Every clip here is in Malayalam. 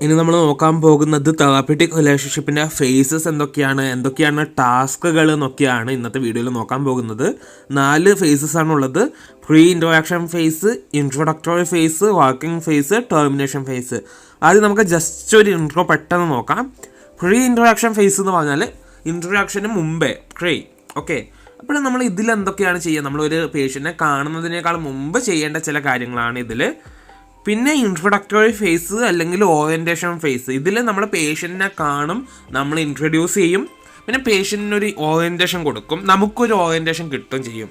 ഇനി നമ്മൾ നോക്കാൻ പോകുന്നത് തെറാപ്യൂട്ടിക് റിലേഷൻഷിപ്പിൻ്റെ ഫേസസ് എന്തൊക്കെയാണ് ടാസ്കുകൾ എന്നൊക്കെയാണ് ഇന്നത്തെ വീഡിയോയിൽ നോക്കാൻ പോകുന്നത്. 4 ഫേസസ് ആണുള്ളത്. Pre introduction phase, introductory phase, working phase, termination phase. ആദ്യം നമുക്ക് ജസ്റ്റ് ഒരു ഇൻട്രോ പെട്ടെന്ന് നോക്കാം. പ്രീ ഇൻട്രൊഡക്ഷൻ ഫേസ് എന്ന് പറഞ്ഞാൽ ഇൻട്രൊഡക്ഷന് മുമ്പേ ഓക്കെ. അപ്പോൾ നമ്മൾ ഇതിൽ എന്തൊക്കെയാണ് ചെയ്യുക, നമ്മളൊരു പേഷ്യൻറ്റിനെ കാണുന്നതിനേക്കാൾ മുമ്പ് ചെയ്യേണ്ട ചില കാര്യങ്ങളാണ് ഇതിൽ. പിന്നെ ഇൻട്രൊഡക്ടറി ഫേസ് അല്ലെങ്കിൽ ഓറിയൻറ്റേഷൻ ഫേസ്. ഇതിൽ നമ്മൾ പേഷ്യൻറ്റിനെ കാണും, നമ്മൾ ഇൻട്രൊഡ്യൂസ് ചെയ്യും, പിന്നെ പേഷ്യൻറ്റിനൊരു ഓറിയൻറ്റേഷൻ കൊടുക്കും, നമുക്കൊരു ഓറിയൻറ്റേഷൻ കിട്ടുകയും ചെയ്യും.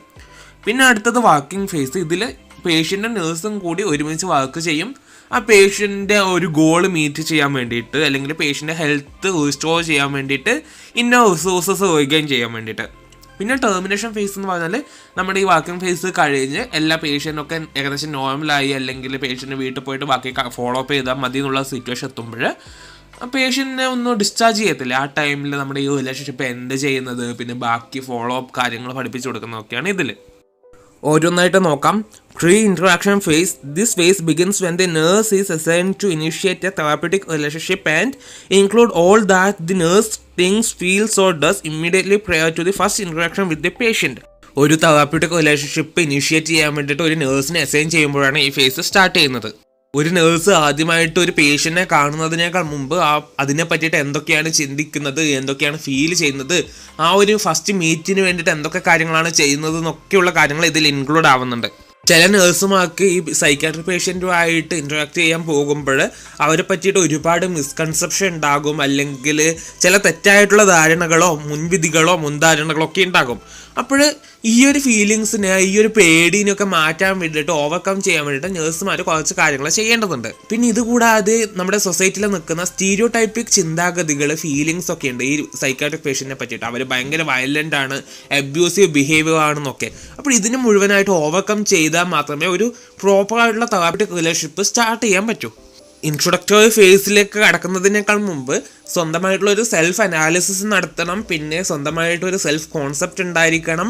പിന്നെ അടുത്തത് വർക്കിംഗ് ഫേസ്. ഇതിൽ പേഷ്യൻറ്റും നേഴ്സും കൂടി ഒരുമിച്ച് വർക്ക് ചെയ്യും. ആ പേഷ്യൻ്റെ ഒരു ഗോൾ മീറ്റ് ചെയ്യാൻ വേണ്ടിയിട്ട്, അല്ലെങ്കിൽ പേഷ്യൻ്റെ ഹെൽത്ത് റീസ്റ്റോർ ചെയ്യാൻ വേണ്ടിയിട്ട്, ഇന്ന റിസോഴ്സസ് റീഗെയിൻ ചെയ്യാൻ വേണ്ടിയിട്ട്. പിന്നെ ടെർമിനേഷൻ ഫേസ് എന്ന് പറഞ്ഞാൽ നമ്മുടെ ഈ വർക്കിംഗ് ഫേസ് കഴിഞ്ഞ് എല്ലാ പേഷ്യൻ്റൊക്കെ ഏകദേശം നോർമലായി, അല്ലെങ്കിൽ പേഷ്യൻ്റ് വീട്ടിൽ പോയിട്ട് ബാക്കി ഫോളോ അപ്പ് ചെയ്താൽ മതി എന്നുള്ള സിറ്റുവേഷൻ എത്തുമ്പോൾ പേഷ്യൻറ്റിനെ ഒന്നും ഡിസ്ചാർജ് ചെയ്യത്തില്ല. ആ ടൈമിൽ നമ്മുടെ ഈ റിലേഷൻഷിപ്പ് എൻഡ് ചെയ്യുന്നത്, പിന്നെ ബാക്കി ഫോളോ അപ്പ് കാര്യങ്ങൾ പഠിപ്പിച്ചു കൊടുക്കുന്നതൊക്കെയാണ് ഇതിൽ. ഓരോന്നായിട്ട് നോക്കാം. Pre introduction phase. This phase begins when the nurse is assigned to initiate a therapeutic relationship and include all that the nurse thinks, feels or does immediately prior to the first interaction with the patient. ഒരു തെറാപ്യൂട്ടിക് റിലേഷൻഷിപ്പ് ഇനിഷ്യേറ്റ് ചെയ്യാൻ വേണ്ടിയിട്ട് ഒരു നേഴ്സിനെ അസൈൻ ചെയ്യുമ്പോഴാണ് ഈ ഫേസ് സ്റ്റാർട്ട് ചെയ്യുന്നത്. ഒരു നേഴ്സ് ആദ്യമായിട്ട് ഒരു പേഷ്യൻറ്റിനെ കാണുന്നതിനേക്കാൾ മുമ്പ് അതിനെ പറ്റിയിട്ട് എന്തൊക്കെയാണ് ചിന്തിക്കുന്നത്, എന്തൊക്കെയാണ് ഫീൽ ചെയ്യുന്നത്, ആ ഒരു ഫസ്റ്റ് മീറ്റിന് വേണ്ടിയിട്ട് എന്തൊക്കെ കാര്യങ്ങളാണ് ചെയ്യുന്നത് എന്നൊക്കെയുള്ള കാര്യങ്ങൾ ഇതിൽ ഇൻക്ലൂഡ് ആവുന്നുണ്ട്. ചില നേഴ്സുമാർക്ക് ഈ സൈക്കാട്രി പേഷ്യൻറ്റുമായിട്ട് ഇൻറ്ററാക്ട് ചെയ്യാൻ പോകുമ്പോൾ അവരെ പറ്റിയിട്ട് ഒരുപാട് മിസ്കൺസെപ്ഷൻ ഉണ്ടാകും, അല്ലെങ്കിൽ ചില തെറ്റായിട്ടുള്ള ധാരണകളോ മുൻവിധികളോ മുൻധാരണകളോ ഒക്കെ ഉണ്ടാകും. അപ്പോൾ ഈ ഒരു ഫീലിങ്സിനെ, ഈ ഒരു പേടിനെയൊക്കെ മാറ്റാൻ വേണ്ടിയിട്ട്, ഓവർകം ചെയ്യാൻ വേണ്ടിയിട്ട് നേഴ്സുമാർ കുറച്ച് കാര്യങ്ങൾ ചെയ്യേണ്ടതുണ്ട്. പിന്നെ ഇതുകൂടാതെ നമ്മുടെ സൊസൈറ്റിയിൽ നിൽക്കുന്ന സ്റ്റീരിയോടൈപ്പിക് ചിന്താഗതികൾ, ഫീലിങ്സ് ഒക്കെ ഉണ്ട് ഈ സൈക്കാട്രിക് പേഷ്യൻറ്റിനെ പറ്റിയിട്ട്. അവർ ഭയങ്കര വയലൻ്റ് ആണ്, അബ്യൂസീവ് ബിഹേവിയർ ആണെന്നൊക്കെ. അപ്പോൾ ഇതിന് മുഴുവനായിട്ട് ഓവർകം ചെയ്താൽ മാത്രമേ ഒരു പ്രോപ്പറായിട്ടുള്ള തെറാപ്യൂട്ടിക് റിലേഷൻഷിപ്പ് സ്റ്റാർട്ട് ചെയ്യാൻ പറ്റൂ. ഇൻട്രൊഡക്ടറി ഫേസിലേക്ക് കടക്കുന്നതിനേക്കാൾ മുമ്പ് സ്വന്തമായിട്ടുള്ളൊരു സെൽഫ് അനാലിസിസ് നടത്തണം, പിന്നെ സ്വന്തമായിട്ടൊരു സെൽഫ് കോൺസെപ്റ്റ് ഉണ്ടായിരിക്കണം,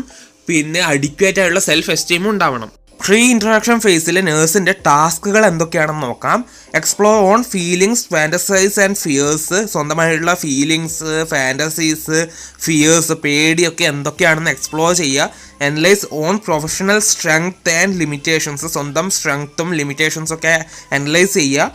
പിന്നെ അഡിക്വേറ്റ് ആയിട്ടുള്ള സെൽഫ് എസ്റ്റീമും ഉണ്ടാവണം. പ്രീ ഇൻട്രൊഡക്ഷൻ ഫേസിലെ നേഴ്സിൻ്റെ ടാസ്കുകൾ എന്തൊക്കെയാണെന്ന് നോക്കാം. Explore on feelings, fantasize and fears. സ്വന്തമായിട്ടുള്ള ഫീലിങ്സ്, ഫാൻറ്റസീസ്, ഫിയേഴ്സ്, പേടിയൊക്കെ എന്തൊക്കെയാണെന്ന് എക്സ്പ്ലോർ ചെയ്യുക. Analyse on professional strength and limitations. സ്വന്തം സ്ട്രെങ്ത്തും ലിമിറ്റേഷൻസൊക്കെ അനലൈസ് ചെയ്യുക.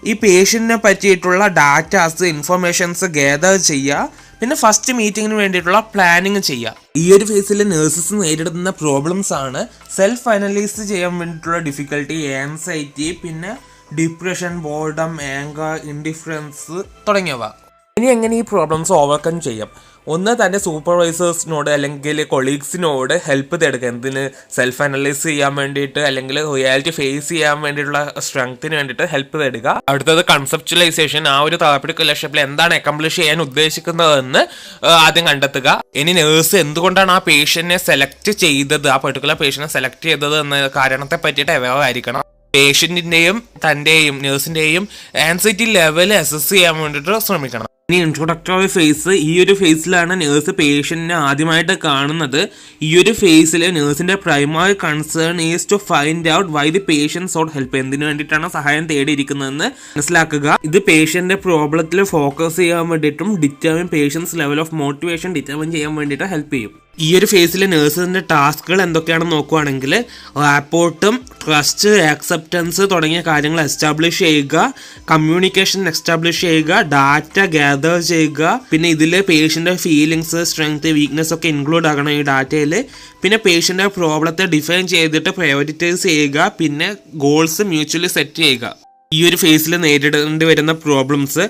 ഈ പേഷ്യൻറ്റിനെ പറ്റിയിട്ടുള്ള ഡാറ്റാസ്, ഇൻഫർമേഷൻസ് ഗാദർ ചെയ്യുക. പിന്നെ ഫസ്റ്റ് മീറ്റിങ്ങിന് വേണ്ടിയിട്ടുള്ള പ്ലാനിങ് ചെയ്യുക. ഈ ഒരു ഫേസിൽ നേഴ്സസ് നേരിടുന്ന പ്രോബ്ലംസ് ആണ് സെൽഫ് അനലൈസ് ചെയ്യാൻ വേണ്ടിയിട്ടുള്ള ഡിഫിക്കൽട്ടി, ആൻസൈറ്റി, പിന്നെ ഡിപ്രഷൻ, ബോർഡം, ആങ്കർ, ഇൻഡിഫറൻസ് തുടങ്ങിയവ. ഇനി എങ്ങനെ ഈ പ്രോബ്ലംസ് ഓവർകം ചെയ്യാം? ഒന്ന്, തൻ്റെ സൂപ്പർവൈസേഴ്സിനോട് അല്ലെങ്കിൽ കൊളീഗ്സിനോട് ഹെൽപ്പ് തേടുക. എന്തിന്? സെൽഫ് അനലൈസ് ചെയ്യാൻ വേണ്ടിയിട്ട്, അല്ലെങ്കിൽ റിയാലിറ്റി ഫേസ് ചെയ്യാൻ വേണ്ടിയിട്ടുള്ള സ്ട്രെങ്ത്തിന് വേണ്ടിയിട്ട് ഹെൽപ്പ് തേടുക. അടുത്തത് കൺസെപ്ച്വലൈസേഷൻ. ആ ഒരു തെറാപ്യൂട്ടിക് റിലേഷൻഷിപ്പിൽ എന്താണ് അക്കംപ്ലിഷ് ചെയ്യാൻ ഉദ്ദേശിക്കുന്നതെന്ന് ആദ്യം കണ്ടെത്തുക. ഇനി നേഴ്സ് എന്തുകൊണ്ടാണ് ആ പേഷ്യന്റിനെ സെലക്ട് ചെയ്തത്, ആ പെർട്ടിക്കുലർ പേഷ്യന്റിനെ സെലക്ട് ചെയ്തത് എന്ന കാരണത്തെ പറ്റിയിട്ട് അവെയർ ആയിരിക്കണം. പേഷ്യന്റിന്റെയും തൻ്റെയും നേഴ്സിന്റെയും ആൻസൈറ്റി ലെവൽ അസസ് ചെയ്യാൻ വേണ്ടിയിട്ട് ശ്രമിക്കണം. ഇനി ഇൻട്രൊഡക്ടറി ഫേസ്. ഈ ഒരു ഫേസിലാണ് നേഴ്സ് പേഷ്യൻറ്റിനെ ആദ്യമായിട്ട് കാണുന്നത്. ഈ ഒരു ഫേസിൽ നേഴ്സിൻ്റെ primary concern is to find out why the patient sought help. എന്തിനു വേണ്ടിയിട്ടാണ് സഹായം തേടിയിരിക്കുന്നതെന്ന് മനസ്സിലാക്കുക. ഇത് പേഷ്യൻ്റെ പ്രോബ്ലത്തിൽ ഫോക്കസ് ചെയ്യാൻ വേണ്ടിയിട്ടും determine patience level of motivation determine ചെയ്യാൻ വേണ്ടിയിട്ട് ഹെൽപ്പ് ചെയ്യും. ഈ ഒരു ഫേസിലെ നേഴ്സിൻ്റെ ടാസ്കുകൾ എന്തൊക്കെയാണെന്ന് നോക്കുകയാണെങ്കിൽ റാപ്പോർട്ടും ട്രസ്റ്റ്, ആക്സെപ്റ്റൻസ് തുടങ്ങിയ കാര്യങ്ങൾ എസ്റ്റാബ്ലിഷ് ചെയ്യുക, കമ്മ്യൂണിക്കേഷൻ എസ്റ്റാബ്ലിഷ് ചെയ്യുക, ഡാറ്റ ഗ്യാദർ ചെയ്യുക. പിന്നെ ഇതിൽ പേഷ്യൻ്റെ ഫീലിങ്സ്, സ്ട്രെങ്ത്, വീക്ക്നെസ് ഒക്കെ ഇൻക്ലൂഡ് ആകണം ഈ ഡാറ്റയിൽ. പിന്നെ പേഷ്യൻ്റെ പ്രോബ്ലത്തെ ഡിഫൈൻ ചെയ്തിട്ട് പ്രയോറിറ്റൈസ് ചെയ്യുക. പിന്നെ ഗോൾസ് മ്യൂച്വലി സെറ്റ് ചെയ്യുക. ഈ ഒരു ഫേസിൽ നേരിടേണ്ടി വരുന്ന പ്രോബ്ലംസ്,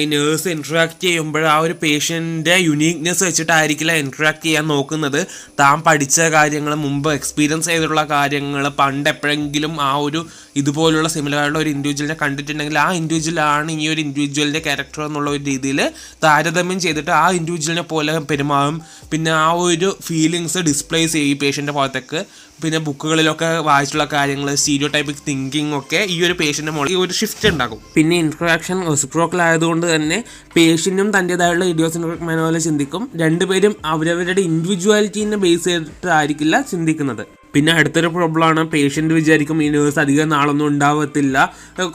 ഈ നേഴ്സ് ഇൻട്രാക്ട് ചെയ്യുമ്പോൾ ആ ഒരു പേഷ്യൻ്റെ യുണീക്നെസ് വെച്ചിട്ടായിരിക്കില്ല ഇൻട്രാക്ട് ചെയ്യാൻ നോക്കുന്നത്. താൻ പഠിച്ച കാര്യങ്ങൾ, മുമ്പ് എക്സ്പീരിയൻസ് ചെയ്തിട്ടുള്ള കാര്യങ്ങൾ, പണ്ട് എപ്പോഴെങ്കിലും ആ ഒരു ഇതുപോലുള്ള സിമിലറായിട്ടുള്ള ഒരു ഇൻഡിവിജ്വലിനെ കണ്ടിട്ടുണ്ടെങ്കിൽ ആ ഇൻഡിവിജ്വലാണ് ഈ ഒരു ഇൻഡിവിജ്വലിൻ്റെ ക്യാരക്ടർ എന്നുള്ള ഒരു രീതിയിൽ താരതമ്യം ചെയ്തിട്ട് ആ ഇൻഡിവിജ്വലിനെ പോലെ പെരുമാറും. പിന്നെ ആ ഒരു ഫീലിങ്സ് ഡിസ്പ്ലേസ് ചെയ്യും ഈ പേഷ്യൻ്റെ ഭാഗത്തേക്ക്. പിന്നെ ബുക്കുകളിലൊക്കെ വായിച്ചുള്ള കാര്യങ്ങൾ, സ്റ്റീരിയോടൈപ്പിക് തിങ്കിങ് ഒക്കെ ഈ ഒരു പേഷ്യൻ്റെ മുകളിൽ ഒരു ഷിഫ്റ്റ് ഉണ്ടാകും. പിന്നെ ഇൻട്രാക്ഷൻ റെസിപ്രോക്കൽ ആയതുകൊണ്ട് തന്നെ പേഷ്യൻറ്റും തൻ്റേതായുള്ള ഇഡിയോസിൻക്രാറ്റിക് മാനുവൽ ചിന്തിക്കും. രണ്ടുപേരും അവരവരുടെ ഇൻഡിവിജ്വാലിറ്റീനെ ബേസ് ചെയ്തിട്ടായിരിക്കില്ല ചിന്തിക്കുന്നത്. പിന്നെ അടുത്തൊരു പ്രോബ്ലമാണ് പേഷ്യൻ്റ് വിചാരിക്കും ഈ നേഴ്സ് അധികം നാളൊന്നും ഉണ്ടാവത്തില്ല,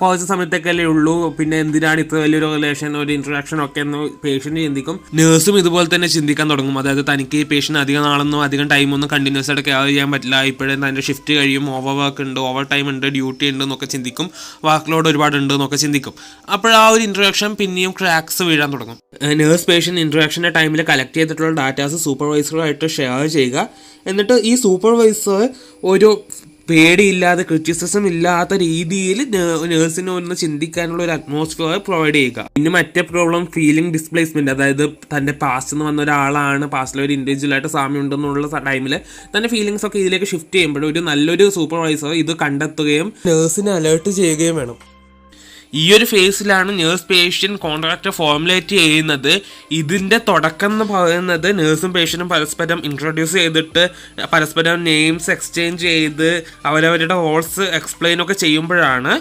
കുറച്ച് സമയത്തേക്കല്ലേ ഉള്ളൂ, പിന്നെ എന്തിനാണ് ഇത്ര വലിയൊരു റിലേഷൻ ഒരു ഇൻട്രാക്ഷൻ ഒക്കെ എന്ന് പേഷ്യൻ്റ് ചിന്തിക്കും. നേഴ്സും ഇതുപോലെ തന്നെ ചിന്തിക്കാൻ തുടങ്ങും. അതായത് തനിക്ക് ഈ പേഷ്യൻ്റ് അധികം ടൈമൊന്നും കണ്ടിന്യൂസ് ആയിട്ട് കെയർ ചെയ്യാൻ പറ്റില്ല, ഇപ്പോഴും തൻ്റെ ഷിഫ്റ്റ് കഴിയും, ഓവർ വർക്ക് ഉണ്ട്, ഓവർ ടൈം ഉണ്ട്, ഡ്യൂട്ടി ഉണ്ട് എന്നൊക്കെ ചിന്തിക്കും, വർക്ക് ലോഡ് ഒരുപാടുണ്ട് എന്നൊക്കെ ചിന്തിക്കും. അപ്പോൾ ആ ഒരു ഇൻട്രാക്ഷൻ പിന്നെയും ക്രാക്സ് വീഴാൻ തുടങ്ങും. നേഴ്സ് പേഷ്യൻ്റ് ഇൻട്രാക്ഷൻ്റെ ടൈമിൽ കളക്ട് ചെയ്തിട്ടുള്ള ഡാറ്റാസ് സൂപ്പർവൈസറുമായിട്ട് ഷെയർ ചെയ്യുക. എന്നിട്ട് ഈ സൂപ്പർവൈസർ ഒരു പേടിയില്ലാതെ ക്രിറ്റിസിസം ഇല്ലാത്ത രീതിയിൽ നേഴ്സിനെ ഒന്ന് ചിന്തിക്കാനുള്ള ഒരു അറ്റ്മോസ്ഫിയർ പ്രൊവൈഡ് ചെയ്യുക. പിന്നെ മറ്റേ പ്രോബ്ലം ഫീലിംഗ് ഡിസ്പ്ലേസ്മെന്റ്, അതായത് തൻ്റെ പാസ്റ്റ് നിന്ന് വന്ന ഒരാളാണ്, പാസ്റ്റിൽ ഒരു ഇൻഡിവിജ്വൽ ആയിട്ട് സാമ്യം ഉണ്ടെന്നുള്ള ടൈമിൽ തൻ്റെ ഫീലിംഗ്സ് ഒക്കെ ഇതിലേക്ക് ഷിഫ്റ്റ് ചെയ്യുമ്പോൾ ഒരു നല്ലൊരു സൂപ്പർവൈസർ ഇത് കണ്ടെത്തുകയും നേഴ്സിനെ അലേർട്ട് ചെയ്യുകയും വേണം. ഈ ഒരു ഫേസിലാണ് നേഴ്സ് പേഷ്യൻ്റ് കോൺട്രാക്റ്റ് ഫോർമുലേറ്റ് ചെയ്യുന്നത്. ഇതിൻ്റെ തുടക്കം എന്ന് പറയുന്നത് നേഴ്സും പേഷ്യൻറ്റും പരസ്പരം ഇൻട്രൊഡ്യൂസ് ചെയ്തിട്ട് പരസ്പരം നെയിംസ് എക്സ്ചേഞ്ച് ചെയ്ത് അവരവരുടെ റോൾസ് എക്സ്പ്ലെയിൻ ഒക്കെ ചെയ്യുമ്പോഴാണ്.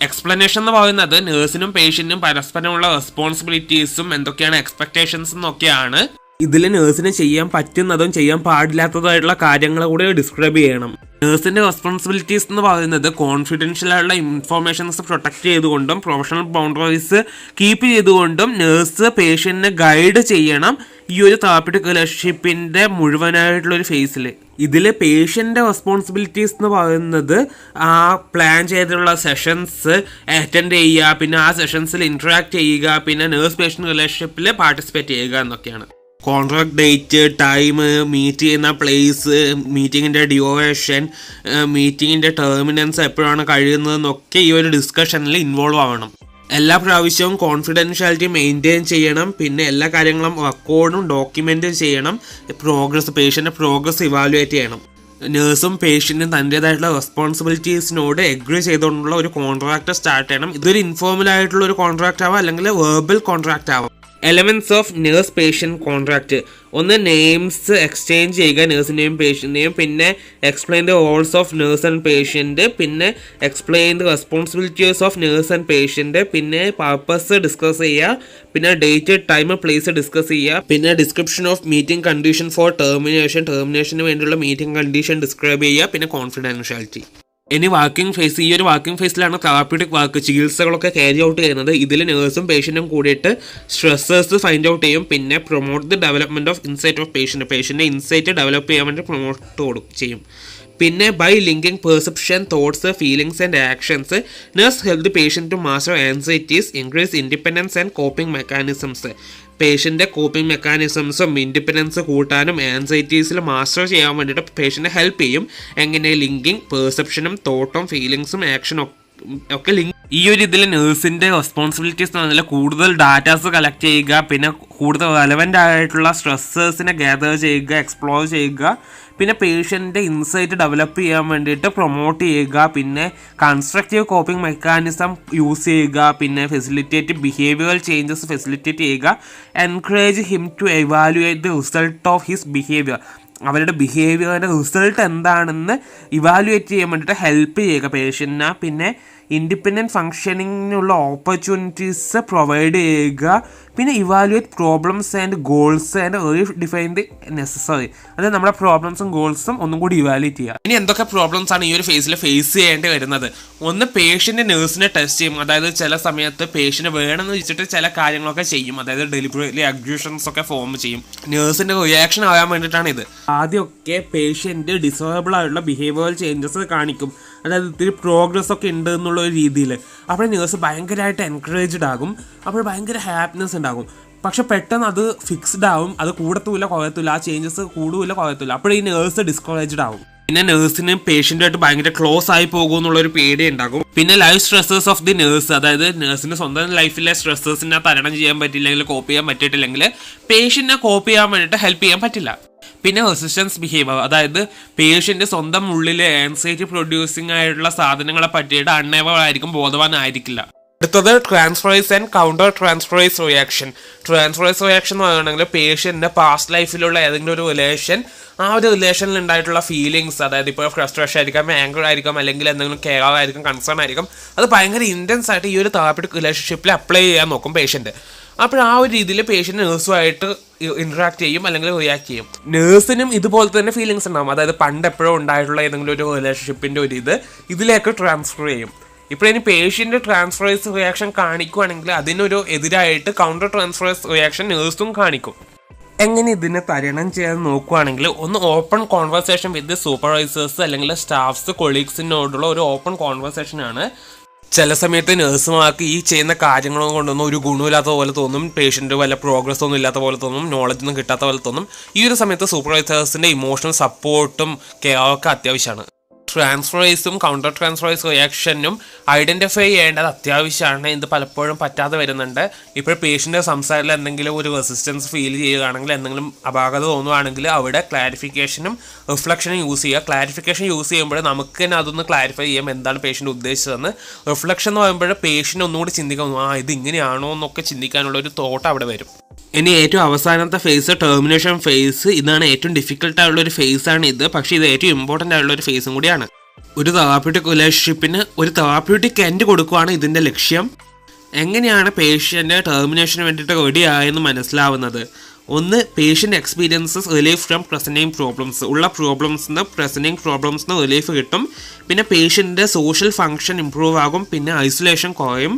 എക്സ്പ്ലനേഷൻ എന്ന് പറയുന്നത് നേഴ്സിനും പേഷ്യൻറ്റിനും പരസ്പരമുള്ള റെസ്പോൺസിബിലിറ്റീസും എന്തൊക്കെയാണ് എക്സ്പെക്ടേഷൻസ് എന്നൊക്കെയാണ്. ഇതിൽ നേഴ്സിന് ചെയ്യാൻ പറ്റുന്നതും ചെയ്യാൻ പാടില്ലാത്തതായിട്ടുള്ള കാര്യങ്ങൾ കൂടെ ഡിസ്ക്രൈബ് ചെയ്യണം. നേഴ്സിന്റെ റെസ്പോൺസിബിലിറ്റീസ് എന്ന് പറയുന്നത് കോൺഫിഡൻഷ്യൽ ആയിട്ടുള്ള ഇൻഫോർമേഷൻസ് പ്രൊട്ടക്ട് ചെയ്തുകൊണ്ടും പ്രൊഫഷണൽ ബൗണ്ടറീസ് കീപ്പ് ചെയ്തുകൊണ്ടും നേഴ്സ് പേഷ്യന്റിനെ ഗൈഡ് ചെയ്യണം ഈ ഒരു തെറാപ്യൂട്ടിക് റിലേഷൻഷിപ്പിന്റെ മുഴുവനായിട്ടുള്ള ഒരു ഫേസിൽ. ഇതിൽ പേഷ്യൻ്റെ റെസ്പോൺസിബിലിറ്റീസ് എന്ന് പറയുന്നത് ആ പ്ലാൻ ചെയ്തിട്ടുള്ള സെഷൻസ് അറ്റൻഡ് ചെയ്യുക, പിന്നെ ആ സെഷൻസിൽ ഇൻട്രാക്ട് ചെയ്യുക, പിന്നെ നേഴ്സ് പേഷ്യൻ്റ് റിലേഷൻഷിപ്പിൽ പാർട്ടിസിപ്പേറ്റ് ചെയ്യുക എന്നൊക്കെയാണ്. കോൺട്രാക്ട് ഡേറ്റ്, ടൈം, മീറ്റ് ചെയ്യുന്ന പ്ലേസ്, മീറ്റിങ്ങിൻ്റെ ഡ്യൂറേഷൻ, മീറ്റിങ്ങിൻ്റെ ടെർമിനൻസ് എപ്പോഴാണ് കഴിയുന്നതെന്നൊക്കെ ഈ ഒരു ഡിസ്കഷനിൽ ഇൻവോൾവ് ആവണം. എല്ലാ പ്രാവശ്യവും കോൺഫിഡൻഷ്യാലിറ്റി മെയിൻറ്റെയിൻ ചെയ്യണം. പിന്നെ എല്ലാ കാര്യങ്ങളും റെക്കോർഡും ഡോക്യുമെൻറ്റും ചെയ്യണം. പേഷ്യൻ്റെ പ്രോഗ്രസ് ഇവാലുവേറ്റ് ചെയ്യണം. നേഴ്സും പേഷ്യൻറ്റും തൻ്റേതായിട്ടുള്ള റെസ്പോൺസിബിലിറ്റീസിനോട് എഗ്രി ചെയ്തുകൊണ്ടുള്ള ഒരു കോൺട്രാക്റ്റ് സ്റ്റാർട്ട് ചെയ്യണം. ഇതൊരു ഇൻഫോർമൽ ആയിട്ടുള്ള ഒരു കോൺട്രാക്റ്റ് ആവാം, അല്ലെങ്കിൽ വെർബൽ കോൺട്രാക്റ്റ് ആവാം. Elements of nurse patient contract: ഒന്ന്, നെയിംസ് എക്സ്ചേഞ്ച് ചെയ്യുക നേഴ്സിൻ്റെയും പേഷ്യൻ്റിൻ്റെയും, പിന്നെ explain the roles of nurse and patient, പിന്നെ explain the responsibilities of nurse and patient, പിന്നെ പർപ്പസ് ഡിസ്കസ് ചെയ്യുക, പിന്നെ ഡേറ്റ്, ടൈം, പ്ലേസ് ഡിസ്കസ് ചെയ്യുക, പിന്നെ description of meeting condition for ടെർമിനേഷന് വേണ്ടിയുള്ള മീറ്റിംഗ് കണ്ടീഷൻ ഡിസ്ക്രൈബ് ചെയ്യുക, പിന്നെ കോൺഫിഡൻഷ്യാലിറ്റി. ഇനി വർക്കിംഗ് ഫേസ്. ഈ ഒരു വർക്കിംഗ് ഫേസിലാണ് തെറാപ്യൂട്ടിക് വർക്ക്, ചികിത്സകളൊക്കെ ക്യാരി ഔട്ട് ചെയ്യുന്നത്. ഇതിൽ നേഴ്സും പേഷ്യൻറ്റും കൂടിയിട്ട് സ്ട്രെസ്സേഴ്സ് ഫൈൻഡ് ഔട്ട് ചെയ്യും, പിന്നെ promote the development of insight of പേഷ്യൻ്റെ ഇൻസൈറ്റ് ഡെവലപ്പ് ചെയ്യാൻ വേണ്ടി പ്രൊമോട്ട് ചെയ്യും. പിന്നെ by linking perception, thoughts, feelings and actions, nurse help the patient to master anxieties, increase independence and coping mechanisms. പേഷ്യൻ്റെ കോപ്പിംഗ് മെക്കാനിസംസും ഇൻഡിപെൻഡൻസ് കൂട്ടാനും ആൻസൈറ്റീസിൽ മാസ്റ്റർ ചെയ്യാൻ വേണ്ടിയിട്ട് പേഷ്യൻറ്റിനെ ഹെൽപ്പ് ചെയ്യും. എങ്ങനെ? ലിങ്കിങ് പെർസെപ്ഷനും തോട്ടും ഫീലിങ്സും ആക്ഷനും ഒക്കെ ലിങ്ക്. ഈ ഒരു ഇതിൽ നേഴ്സിൻ്റെ റെസ്പോൺസിബിലിറ്റീസ് എന്ന് പറഞ്ഞാൽ കൂടുതൽ ഡാറ്റാസ് കളക്ട് ചെയ്യുക, പിന്നെ കൂടുതൽ റെലവൻ്റ് ആയിട്ടുള്ള സ്ട്രെസ്സേഴ്സിനെ ഗ്യാദർ ചെയ്യുക, എക്സ്പ്ലോർ ചെയ്യുക, പിന്നെ പേഷ്യൻ്റെ ഇൻസൈറ്റ് ഡെവലപ്പ് ചെയ്യാൻ വേണ്ടിയിട്ട് പ്രൊമോട്ട് ചെയ്യുക, പിന്നെ കൺസ്ട്രക്റ്റീവ് കോപ്പിംഗ് മെക്കാനിസം യൂസ് ചെയ്യുക, പിന്നെ ഫെസിലിറ്റേറ്റ് ബിഹേവിയറൽ ചേഞ്ചസ് ഫെസിലിറ്റേറ്റ് ചെയ്യുക, encourage him to evaluate the result of his behaviour. അവരുടെ ബിഹേവിയറിൻ്റെ റിസൾട്ട് എന്താണെന്ന് ഇവാലുവേറ്റ് ചെയ്യാൻ വേണ്ടിയിട്ട് ഹെൽപ്പ് ചെയ്യുക പേഷ്യൻറ്റിനെ. പിന്നെ ഇൻഡിപെൻഡൻറ്റ് ഫങ്ഷനിങ്ങിനുള്ള ഓപ്പർച്യൂണിറ്റീസ് പ്രൊവൈഡ് ചെയ്യുക, പിന്നെ evaluate problems and goals and redefine the necessary. അതായത് നമ്മുടെ പ്രോബ്ലംസും ഗോൾസും ഒന്നും കൂടി ഇവാലുവേറ്റ് ചെയ്യുക. ഇനി എന്തൊക്കെ പ്രോബ്ലംസ് ആണ് ഈ ഒരു ഫേസിൽ ഫേസ് ചെയ്യേണ്ടി വരുന്നത്? ഒന്ന്, പേഷ്യൻ്റ് നേഴ്സിനെ ടെസ്റ്റ് ചെയ്യും. അതായത് ചില സമയത്ത് പേഷ്യൻ്റ് വേണമെന്ന് വെച്ചിട്ട് ചില കാര്യങ്ങളൊക്കെ ചെയ്യും, അതായത് ഡെലിബറേറ്റ്ലി അഗ്യൂഷൻസ് ഒക്കെ ഫോം ചെയ്യും. നേഴ്സിൻ്റെ റിയാക്ഷൻ ആകാൻ വേണ്ടിയിട്ടാണ് ഇത്. ആദ്യമൊക്കെ പേഷ്യൻ്റ് ഡിസേബിൾ ആയിട്ടുള്ള ബിഹേവിയറൽ ചേഞ്ചസ് കാണിക്കും, അതായത് ഇത്തിരി പ്രോഗ്രസ് ഒക്കെ ഉണ്ട് എന്നുള്ള ഒരു രീതിയിൽ. അപ്പോൾ നേഴ്സ് ഭയങ്കരമായിട്ട് എൻകറേജ്ഡ് ആകും, അപ്പോൾ ഭയങ്കര ഹാപ്പിനെസ് ഉണ്ടാകും. പക്ഷെ പെട്ടെന്ന് അത് ഫിക്സ്ഡ് ആവും, അത് കൂടത്തുമില്ല കുറയത്തില്ല, ആ ചേഞ്ചസ് കൂടുമില്ല കുറയത്തില്ല. അപ്പോൾ ഈ നേഴ്സ് ഡിസ്കറേജ്ഡ് ആവും. പിന്നെ നേഴ്സിന് പേഷ്യൻ്റായിട്ട് ഭയങ്കര ക്ലോസ് ആയി പോകുമെന്നുള്ളൊരു പേടി ഉണ്ടാകും. പിന്നെ life stressors of the nurse, അതായത് നേഴ്സിന് സ്വന്തം ലൈഫിലെ സ്ട്രെസ്സേഴ്സിനെ തരണം ചെയ്യാൻ പറ്റില്ലെങ്കിൽ, കോപ്പ് ചെയ്യാൻ പറ്റിയിട്ടില്ലെങ്കിൽ പേഷ്യൻറ്റിനെ കോപ്പ് ചെയ്യാൻ വേണ്ടിയിട്ട് ഹെൽപ്പ് ചെയ്യാൻ പറ്റില്ല. പിന്നെ റെസിസ്റ്റൻസ് ബിഹേവിയർ, അതായത് പേഷ്യൻ്റ് സ്വന്തം ഉള്ളിൽ ആൻസൈറ്റി പ്രൊഡ്യൂസിങ് ആയിട്ടുള്ള സാധനങ്ങളെ പറ്റിയിട്ട് അൺഎവർ ആയിരിക്കും, ബോധവാനായിരിക്കില്ല. അടുത്തത് ട്രാൻസ്ഫറൈസ് ആൻഡ് കൗണ്ടർ ട്രാൻസ്ഫറൈസ് റിയാക്ഷൻ. ട്രാൻസ്ഫറൈസ് റിയാക്ഷൻ എന്ന് പറയുകയാണെങ്കിൽ പേഷ്യൻ്റെ പാസ്റ്റ് ലൈഫിലുള്ള ഏതെങ്കിലും ഒരു റിലേഷൻ, ആ ഒരു റിലേഷനിൽ ഉണ്ടായിട്ടുള്ള ഫീലിങ്സ്, അതായത് ഇപ്പോൾ ഫ്രസ്ട്രേഷൻ ആയിരിക്കാം, ആങ്കർ ആയിരിക്കാം, അല്ലെങ്കിൽ എന്തെങ്കിലും കെയർ ആയിരിക്കും, കൺസേൺ ആയിരിക്കും, അത് ഭയങ്കര ഇൻറ്റൻസ് ആയിട്ട് ഈ ഒരു തെറാപ്യൂട്ടിക് റിലേഷൻഷിപ്പിൽ അപ്ലൈ ചെയ്യാൻ നോക്കും പേഷ്യൻ്റ്. അപ്പോൾ ആ ഒരു രീതിയിൽ പേഷ്യൻ്റ് നേഴ്സുമായിട്ട് ഇൻട്രാക്ട് ചെയ്യും അല്ലെങ്കിൽ റിയാക്ട് ചെയ്യും. നേഴ്സിനും ഇതുപോലെ തന്നെ ഫീലിങ്സ് ഉണ്ടാകും. അതായത് പണ്ട് എപ്പോഴും ഉണ്ടായിട്ടുള്ള ഏതെങ്കിലും ഒരു റിലേഷൻഷിപ്പിൻ്റെ ഒരു ഇതിലേക്ക് ട്രാൻസ്ഫർ ചെയ്യും. ഇപ്പോൾ ഇനി പേഷ്യൻ്റ് ട്രാൻസ്ഫറേഴ്സ് റിയാക്ഷൻ കാണിക്കുകയാണെങ്കിൽ അതിനൊരു എതിരായിട്ട് കൗണ്ടർ ട്രാൻസ്ഫറേഴ്സ് റിയാക്ഷൻ നേഴ്സും കാണിക്കും. എങ്ങനെ ഇതിനെ തരണം ചെയ്യാൻ നോക്കുകയാണെങ്കിൽ ഒന്ന് ഓപ്പൺ കോൺവെർസേഷൻ വിത്ത് സൂപ്പർവൈസേഴ്സ് അല്ലെങ്കിൽ സ്റ്റാഫ്സ് കൊളീഗ്സിനോടുള്ള ഒരു ഓപ്പൺ കോൺവെർസേഷനാണ്. ചില സമയത്ത് നഴ്സുമാർക്ക് ഈ ചെയ്യുന്ന കാര്യങ്ങൾ കൊണ്ടൊന്നും ഒരു ഗുണമില്ലാത്ത പോലെ തോന്നും, പേഷ്യൻ്റ് വല്ല പ്രോഗ്രസ് ഒന്നും ഇല്ലാത്ത പോലെ തോന്നും, നോളജ് ഒന്നും കിട്ടാത്ത പോലെ തോന്നും. ഈ ഒരു സമയത്ത് സൂപ്പർവൈസേഴ്സിൻ്റെ ഇമോഷണൽ സപ്പോർട്ടും കെയറൊക്കെ അത്യാവശ്യമാണ്. ട്രാൻസ്ഫറേഴ്സും കൗണ്ടർ ട്രാൻസ്ഫറേഴ്സ് റിയാക്ഷനും ഐഡൻറ്റിഫൈ ചെയ്യേണ്ടത് അത്യാവശ്യമാണ്. ഇത് പലപ്പോഴും പറ്റാതെ വരുന്നുണ്ട്. ഇപ്പോൾ പേഷ്യൻ്റെ സംസാരത്തിൽ എന്തെങ്കിലും ഒരു റെസിസ്റ്റൻസ് ഫീൽ ചെയ്യുകയാണെങ്കിൽ, എന്തെങ്കിലും അപാകത തോന്നുകയാണെങ്കിൽ അവിടെ ക്ലാരിഫിക്കേഷനും റിഫ്ലക്ഷനും യൂസ് ചെയ്യുക. ക്ലാരിഫിക്കേഷൻ യൂസ് ചെയ്യുമ്പോൾ നമുക്ക് തന്നെ അതൊന്ന് ക്ലാരിഫൈ ചെയ്യാം എന്താണ് പേഷ്യൻ്റ് ഉദ്ദേശിച്ചതെന്ന്. റിഫ്ലക്ഷൻ എന്ന് പറയുമ്പോൾ പേഷ്യൻ്റ് ഒന്നുകൂടി ചിന്തിക്കാൻ, ഇത് ഇങ്ങനെയാണോ എന്നൊക്കെ ചിന്തിക്കാനുള്ള ഒരു തോട്ട് അവിടെ വരും. ഇനി ഏറ്റവും അവസാനത്തെ ഫേസ് ടെർമിനേഷൻ ഫേസ്. ഇതാണ് ഏറ്റവും ഡിഫിക്കൽട്ടായുള്ള ഒരു ഫേസാണ് ഇത്. പക്ഷേ ഇത് ഏറ്റവും ഇമ്പോർട്ടൻ്റ് ആയിട്ടുള്ള ഒരു ഫേസും കൂടിയാണ്. ഒരു തെറാപ്യൂട്ടിക് റിലേഷൻഷിപ്പിന് ഒരു തെറാപ്യൂട്ടിക് എൻഡ് കൊടുക്കുകയാണ് ഇതിൻ്റെ ലക്ഷ്യം. എങ്ങനെയാണ് പേഷ്യൻ്റ് ടെർമിനേഷന് വേണ്ടിയിട്ട് റെഡി ആയെന്ന് മനസ്സിലാവുന്നത്? ഒന്ന്, patient experiences relief from presenting problems. ഉള്ള പ്രോബ്ലംസിന് പ്രസൻറ്റിങ് പ്രോബ്ലംസിന് റിലീഫ് കിട്ടും. പിന്നെ പേഷ്യൻ്റെ സോഷ്യൽ ഫങ്ഷൻ ഇമ്പ്രൂവ് ആകും. പിന്നെ ഐസൊലേഷൻ കുറയും.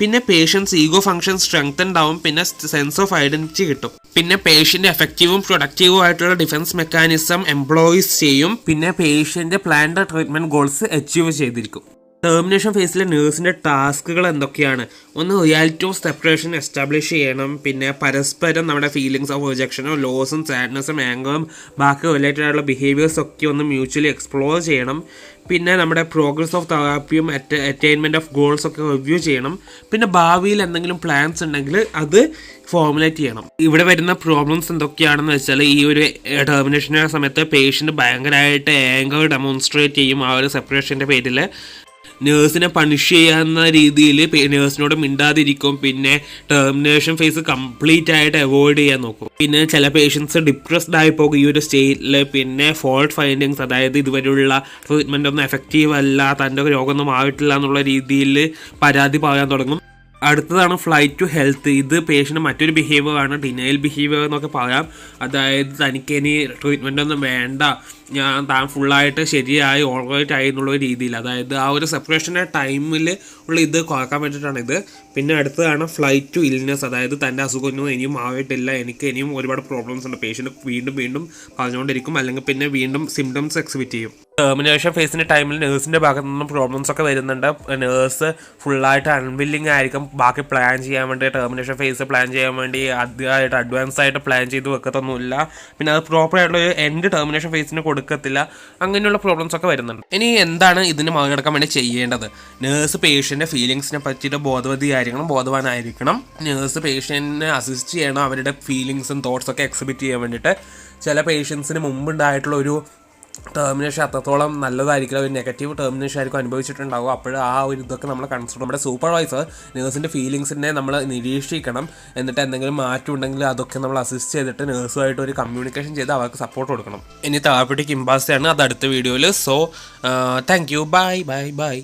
പിന്നെ പേഷ്യൻസ് ഈഗോ ഫങ്ഷൻ സ്ട്രെങ്തൻഡ് ആവും. പിന്നെ സെൻസ് ഓഫ് ഐഡൻറ്റിറ്റി കിട്ടും. പിന്നെ പേഷ്യൻ്റ് എഫക്റ്റീവും പ്രൊഡക്റ്റീവും ആയിട്ടുള്ള ഡിഫൻസ് മെക്കാനിസം എംപ്ലോയീസ് ചെയ്യും. പിന്നെ patient planned treatment goals achieve ചെയ്തിരിക്കും. ടെർമിനേഷൻ ഫേസിലെ നേഴ്സിൻ്റെ ടാസ്കുകൾ എന്തൊക്കെയാണ്? ഒന്ന്, റിയാലിറ്റി ഓഫ് സെപ്പറേഷൻ എസ്റ്റാബ്ലിഷ് ചെയ്യണം. പിന്നെ പരസ്പരം നമ്മുടെ ഫീലിങ്സ് ഓഫ് റിജക്ഷനോ ലോസും സാഡ്നെസ്സും ആങ്കറും ബാക്കി റിലേറ്റഡ് ആയിട്ടുള്ള ബിഹേവിയേഴ്സ് ഒക്കെ ഒന്ന് മ്യൂച്വലി എക്സ്പ്ലോർ ചെയ്യണം. പിന്നെ നമ്മുടെ പ്രോഗ്രസ് ഓഫ് തെറാപ്പിയും അറ്റൈൻമെൻറ്റ് ഓഫ് ഗോൾസ് ഒക്കെ റിവ്യൂ ചെയ്യണം. പിന്നെ ഭാവിയിൽ എന്തെങ്കിലും പ്ലാൻസ് ഉണ്ടെങ്കിൽ അത് ഫോർമുലേറ്റ് ചെയ്യണം. ഇവിടെ വരുന്ന പ്രോബ്ലംസ് എന്തൊക്കെയാണെന്ന് വെച്ചാൽ, ഈ ഒരു ടെർമിനേഷൻ്റെ സമയത്ത് പേഷ്യൻ്റ് ഭയങ്കരമായിട്ട് ആങ്കർ ഡെമോൺസ്ട്രേറ്റ് ചെയ്യും. ആ ഒരു സെപ്പറേഷൻ്റെ പേരിൽ നേഴ്സിനെ പണിഷ് ചെയ്യാവുന്ന രീതിയിൽ നേഴ്സിനോട് മിണ്ടാതിരിക്കും. പിന്നെ ടെർമിനേഷൻ ഫേസ് കംപ്ലീറ്റ് ആയിട്ട് അവോയ്ഡ് ചെയ്യാൻ നോക്കും. പിന്നെ ചില പേഷ്യൻസ് ഡിപ്രസ്ഡ് ആയി പോകും ഈ ഒരു സ്റ്റേറ്റിൽ. പിന്നെ ഫോൾട്ട് ഫൈൻഡിങ്സ്, അതായത് ഇതുവരെയുള്ള ട്രീറ്റ്മെൻ്റ് ഒന്നും എഫക്റ്റീവ് അല്ല, തൻ്റെ രോഗമൊന്നും ആയിട്ടില്ല എന്നുള്ള രീതിയിൽ പരാതി പറയാൻ തുടങ്ങും. അടുത്തതാണ് ഫ്ലൈറ്റ് ടു ഹെൽത്ത്. ഇത് പേഷ്യൻ്റ് മറ്റൊരു ബിഹേവിയറാണ്, ഡിനയൽ ബിഹേവിയർ എന്നൊക്കെ പറയാം. അതായത് തനിക്കിനി ട്രീറ്റ്മെൻ്റ് ഒന്നും വേണ്ട, താൻ ഫുള്ളായിട്ട് ശരിയായി ഓൾറൈറ്റ് ആയി എന്നുള്ള രീതിയിൽ, അതായത് ആ ഒരു സെപ്പറേഷൻ്റെ ടൈമിൽ ഉള്ള ഇത് കുറക്കാൻ വേണ്ടിയിട്ടാണ് ഇത്. പിന്നെ അടുത്തതാണ് ഫ്ലൈറ്റ് ടു ഇൽനെസ്. അതായത് തൻ്റെ അസുഖമൊന്നും ഇനിയും ആയിട്ടില്ല, എനിക്ക് ഇനിയും ഒരുപാട് പ്രോബ്ലംസ് ഉണ്ട്. പേഷ്യൻ്റ് വീണ്ടും പറഞ്ഞുകൊണ്ടിരിക്കും, അല്ലെങ്കിൽ പിന്നെ വീണ്ടും സിംറ്റംസ് എക്സിബിറ്റ് ചെയ്യും. ടെർമിനേഷൻ ഫേസിൻ്റെ ടൈമിൽ നേഴ്സിൻ്റെ ഭാഗത്തു നിന്നും പ്രോബ്ലംസ് ഒക്കെ വരുന്നുണ്ട്. നേഴ്സ് ഫുള്ളായിട്ട് അൺവില്ലിങ് ആയിരിക്കും ബാക്കി പ്ലാൻ ചെയ്യാൻ വേണ്ടി. ടെർമിനേഷൻ ഫേസ് പ്ലാൻ ചെയ്യാൻ വേണ്ടി ആദ്യമായിട്ട് അഡ്വാൻസ് ആയിട്ട് പ്ലാൻ ചെയ്ത് വെക്കത്തൊന്നുമില്ല. പിന്നെ അത് പ്രോപ്പറായിട്ടുള്ള ഒരു എൻഡ് ടെർമിനേഷൻ ഫേസിന് കൊടുക്കത്തില്ല. അങ്ങനെയുള്ള പ്രോബ്ലംസ് ഒക്കെ വരുന്നുണ്ട്. ഇനി എന്താണ് ഇതിന് മറികടക്കാൻ വേണ്ടി ചെയ്യേണ്ടത്? നേഴ്സ് പേഷ്യൻ്റെ ഫീലിങ്സിനെ പറ്റിയിട്ട് ബോധവാനായിരിക്കണം. നേഴ്സ് പേഷ്യൻറ്റിനെ അസിസ്റ്റ് ചെയ്യണം അവരുടെ ഫീലിങ്സും തോട്ട്സൊക്കെ എക്സിബിറ്റ് ചെയ്യാൻ വേണ്ടിയിട്ട്. ചില പേഷ്യൻസിന് മുമ്പുണ്ടായിട്ടുള്ള ഒരു ടെർമിനേഷൻ അത്രത്തോളം നല്ലതായിരിക്കില്ല, ഒരു നെഗറ്റീവ് ടെർമിനേഷൻ ആയിരിക്കും അനുഭവിച്ചിട്ടുണ്ടാകും. അപ്പോൾ ആ ഒരു ഇതൊക്കെ നമ്മൾ കൺസിഡർ, നമ്മുടെ സൂപ്പർവൈസർ നേഴ്സിൻ്റെ ഫീലിങ്സിനെ നമ്മൾ നിരീക്ഷിക്കണം. എന്നിട്ട് എന്തെങ്കിലും മാറ്റം ഉണ്ടെങ്കിൽ അതൊക്കെ നമ്മൾ അസിസ്റ്റ് ചെയ്തിട്ട് നേഴ്സുമായിട്ട് ഒരു കമ്മ്യൂണിക്കേഷൻ ചെയ്ത് അവർക്ക് സപ്പോർട്ട് കൊടുക്കണം. ഇനി തെറാപ്യൂട്ടിക് ഇമ്പാസിയാണ്, അത് അടുത്ത വീഡിയോയിൽ. So thank you, by.